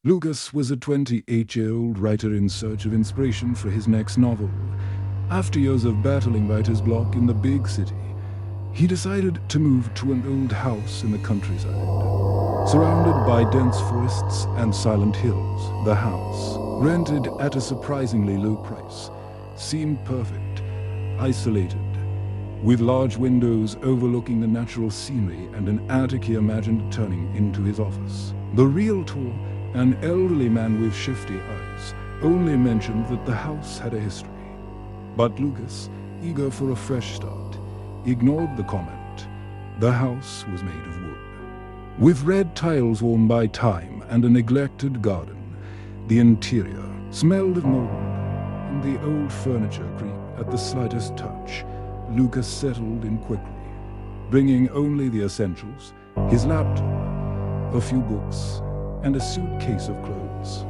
Lucas was a 28-year-old writer in search of inspiration for his next novel. After years of battling writer's block in the big city, he decided to move to an old house in the countryside. Surrounded by dense forests and silent hills, the house, rented at a surprisingly low price, seemed perfect, isolated, with large windows overlooking the natural scenery and an attic he imagined turning into his office. The realtor, an elderly man with shifty eyes, only mentioned that the house had a history. But Lucas, eager for a fresh start, ignored the comment. The house was made of wood. With red tiles worn by time and a neglected garden, the interior smelled of mold, and the old furniture creaked at the slightest touch. Lucas settled in quickly, bringing only the essentials, his laptop, a few books, and a suitcase of clothes.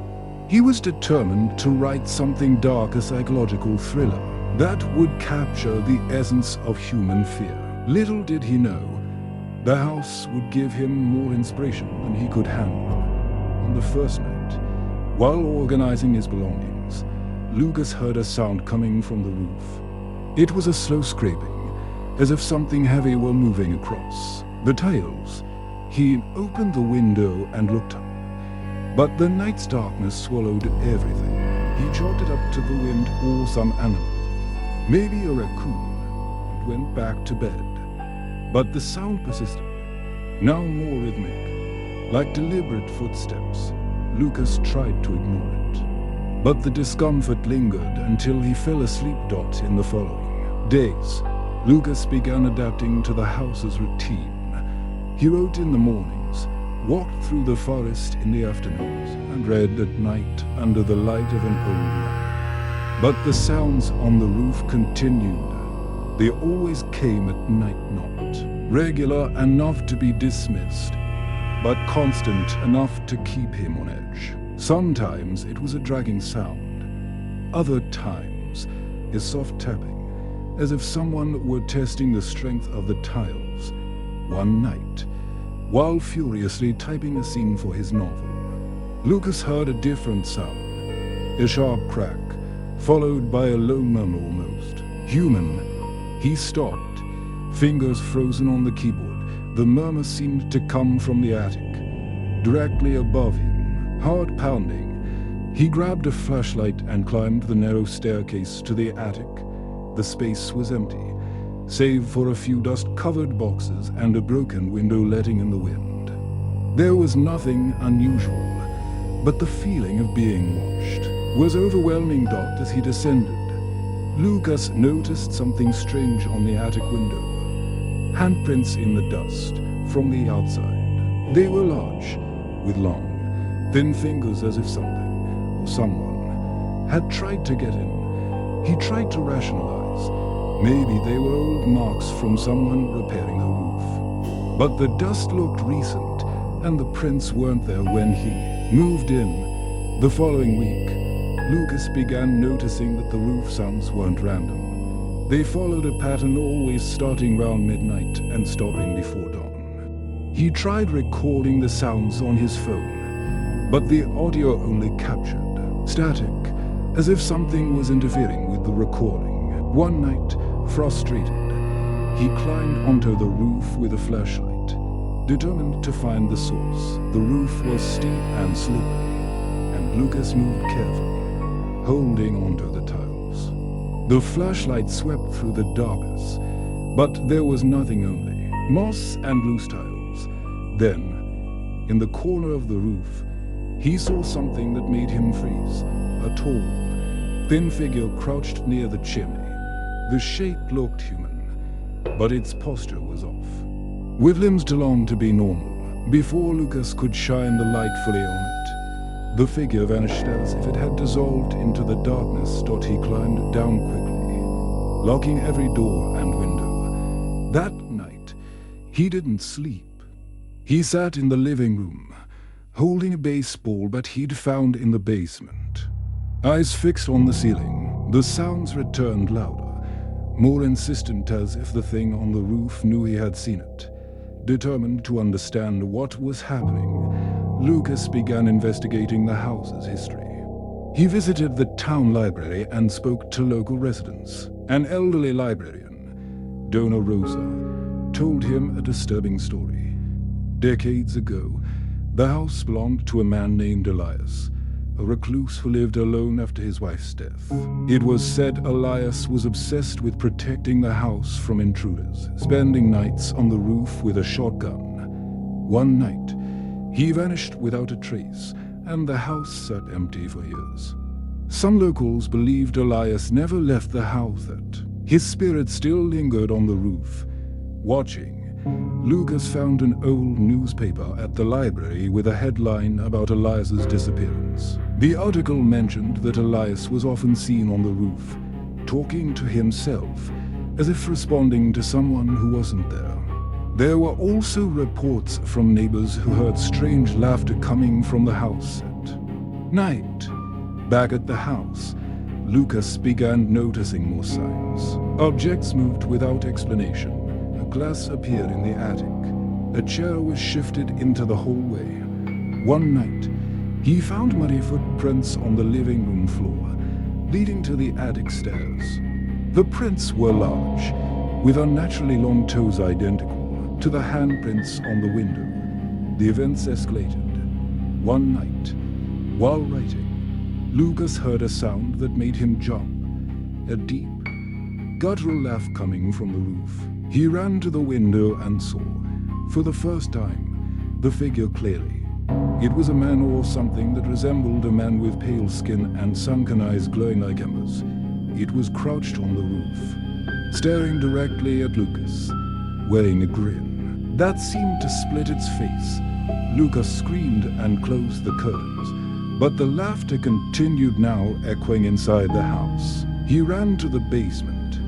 He was determined to write something dark, a psychological thriller that would capture the essence of human fear. Little did he know, the house would give him more inspiration than he could handle. On the first night, while organizing his belongings, Lucas heard a sound coming from the roof. It was a slow scraping, as if something heavy were moving across the tiles. He opened the window and looked up. But the night's darkness swallowed everything. He chalked it up to the wind or some animal, maybe a raccoon, and went back to bed. But the sound persisted, now more rhythmic, like deliberate footsteps. Lucas tried to ignore it, but the discomfort lingered until he fell asleep. In the following days, Lucas began adapting to the house's routine. He wrote in the mornings, walked through the forest in the afternoons, and read at night under the light of an old lamp. But the sounds on the roof continued. They always came at night, not regular enough to be dismissed, but constant enough to keep him on edge. Sometimes it was a dragging sound, other times a soft tapping, as if someone were testing the strength of the tiles. One night, while furiously typing a scene for his novel, Lucas heard a different sound, a sharp crack, followed by a low murmur, almost human. He stopped, fingers frozen on the keyboard. The murmur seemed to come from the attic, directly above him, heart pounding. He grabbed a flashlight and climbed the narrow staircase to the attic. The space was empty, save for a few dust-covered boxes and a broken window letting in the wind. There was nothing unusual, but the feeling of being watched was overwhelming. As he descended, Lucas noticed something strange on the attic window. Handprints in the dust from the outside. They were large, with long, thin fingers, as if something or someone had tried to get in. He tried to rationalize. Maybe they were old marks from someone repairing a roof. But the dust looked recent, and the prints weren't there when he moved in. The following week, Lucas began noticing that the roof sounds weren't random. They followed a pattern, always starting round midnight and stopping before dawn. He tried recording the sounds on his phone, but the audio only captured static, as if something was interfering with the recording. One night, frustrated, he climbed onto the roof with a flashlight, determined to find the source. The roof was steep and slippery, and Lucas moved carefully, holding onto the tiles. The flashlight swept through the darkness, but there was nothing, only moss and loose tiles. Then, in the corner of the roof, he saw something that made him freeze. A tall, thin figure crouched near the chimney. The shape looked human, but its posture was off. With limbs too long to be normal, before Lucas could shine the light fully on it, the figure vanished as if it had dissolved into the darkness. He climbed down quickly, locking every door and window. That night, he didn't sleep. He sat in the living room, holding a baseball bat he'd found in the basement. Eyes fixed on the ceiling, the sounds returned louder, more insistent, as if the thing on the roof knew he had seen it. Determined to understand what was happening, Lucas began investigating the house's history. He visited the town library and spoke to local residents. An elderly librarian, Dona Rosa, told him a disturbing story. Decades ago, the house belonged to a man named Elias, a recluse who lived alone after his wife's death. It was said Elias was obsessed with protecting the house from intruders, spending nights on the roof with a shotgun. One night, he vanished without a trace, and the house sat empty for years. Some locals believed Elias never left the house, that his spirit still lingered on the roof, watching. Lucas found an old newspaper at the library with a headline about Elias's disappearance. The article mentioned that Elias was often seen on the roof, talking to himself, as if responding to someone who wasn't there. There were also reports from neighbors who heard strange laughter coming from the house at night. Back at the house, Lucas began noticing more signs. Objects moved without explanation. A glass appeared in the attic. A chair was shifted into the hallway. One night, he found muddy footprints on the living room floor, leading to the attic stairs. The prints were large, with unnaturally long toes identical to the handprints on the window. The events escalated. One night, while writing, Lucas heard a sound that made him jump. A deep, guttural laugh coming from the roof. He ran to the window and saw, for the first time, the figure clearly. It was a man or something that resembled a man with pale skin and sunken eyes glowing like embers. It was crouched on the roof, staring directly at Lucas, wearing a grin that seemed to split its face. Lucas screamed and closed the curtains, but the laughter continued, now echoing inside the house. He ran to the basement,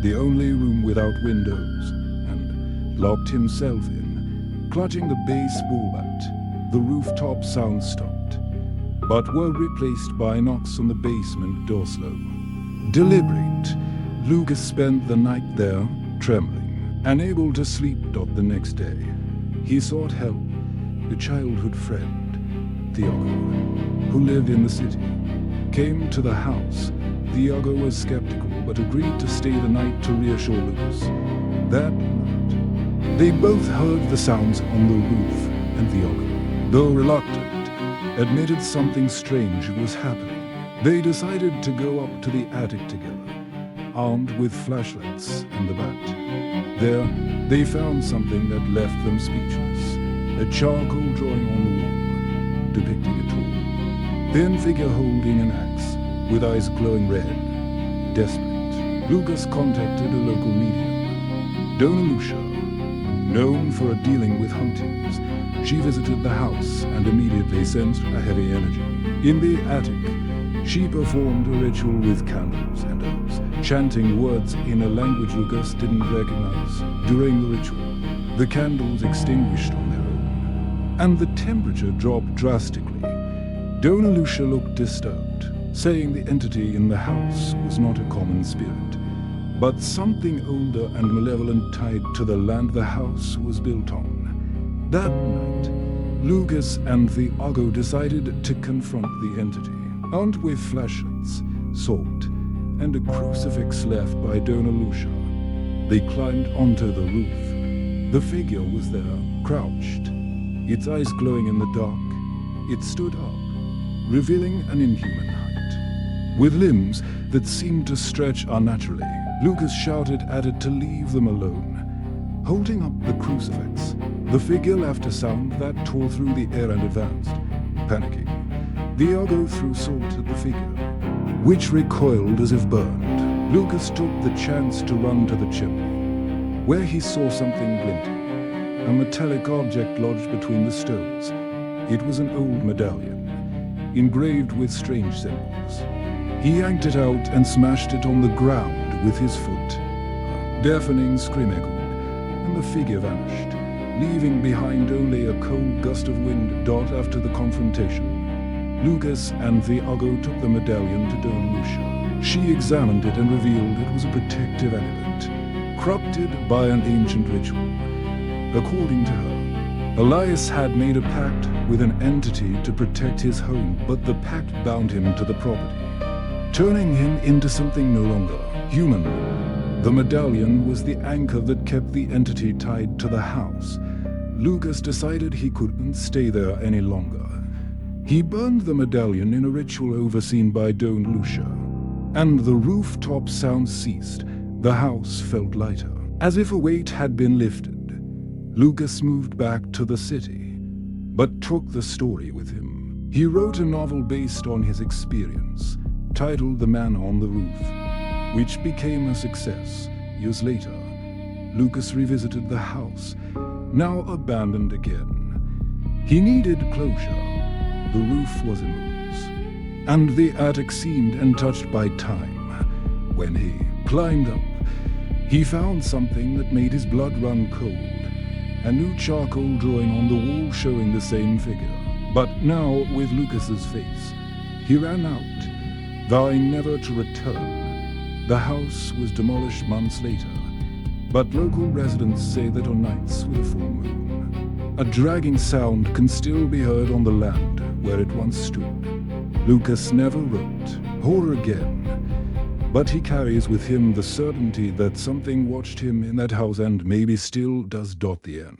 the only room without windows, and locked himself in. Clutching the baseball bat, the rooftop sounds stopped, but were replaced by knocks on the basement door slow. Deliberate, Lucas spent the night there, trembling, unable to sleep. The next day, he sought help. A childhood friend, Thiago, who lived in the city, came to the house. Thiago was skeptical but agreed to stay the night to reassure Lucas. That night, they both heard the sounds on the roof, and Thiago, though reluctant, admitted something strange was happening. They decided to go up to the attic together, armed with flashlights and the bat. There, they found something that left them speechless. A charcoal drawing on the wall, depicting a tall, thin figure holding an axe, with eyes glowing red. Desperate, Lucas contacted a local medium, Dona Lucia, known for dealing with hauntings. She visited the house and immediately sensed a heavy energy. In the attic, she performed a ritual with candles and herbs, chanting words in a language Lucas didn't recognize. During the ritual, the candles extinguished on their own, and the temperature dropped drastically. Dona Lucia looked disturbed, saying the entity in the house was not a common spirit, but something older and malevolent tied to the land the house was built on. That night, Lucas and Thiago decided to confront the entity. Armed with flashlights, salt, and a crucifix left by Dona Lucia, they climbed onto the roof. The figure was there, crouched, its eyes glowing in the dark. It stood up, revealing an inhuman height, with limbs that seemed to stretch unnaturally. Lucas shouted at it to leave them alone. Holding up the crucifix, the figure left a sound that tore through the air and advanced. Panicking, Thiago threw salt at the figure, which recoiled as if burned. Lucas took the chance to run to the chimney, where he saw something glinting, a metallic object lodged between the stones. It was an old medallion, engraved with strange symbols. He yanked it out and smashed it on the ground with his foot. A deafening scream echoed, and the figure vanished, leaving behind only a cold gust of wind. After the confrontation, Lucas and Thiago took the medallion to Dona Lucia. She examined it and revealed it was a protective amulet, corrupted by an ancient ritual. According to her, Elias had made a pact with an entity to protect his home, but the pact bound him to the property, turning him into something no longer human. The medallion was the anchor that kept the entity tied to the house. Lucas decided he couldn't stay there any longer. He burned the medallion in a ritual overseen by Don Lucia, and the rooftop sounds ceased. The house felt lighter, as if a weight had been lifted. Lucas moved back to the city, but took the story with him. He wrote a novel based on his experience, titled The Man on the Roof, which became a success. Years later, Lucas revisited the house, now abandoned again. He needed closure. The roof was in ruins, and the attic seemed untouched by time. When he climbed up, he found something that made his blood run cold. A new charcoal drawing on the wall showing the same figure, but now with Lucas's face. He ran out, vowing never to return. The house was demolished months later, but local residents say that on nights with a full moon, a dragging sound can still be heard on the land where it once stood. Lucas never wrote horror again, but he carries with him the certainty that something watched him in that house and maybe still does. The end.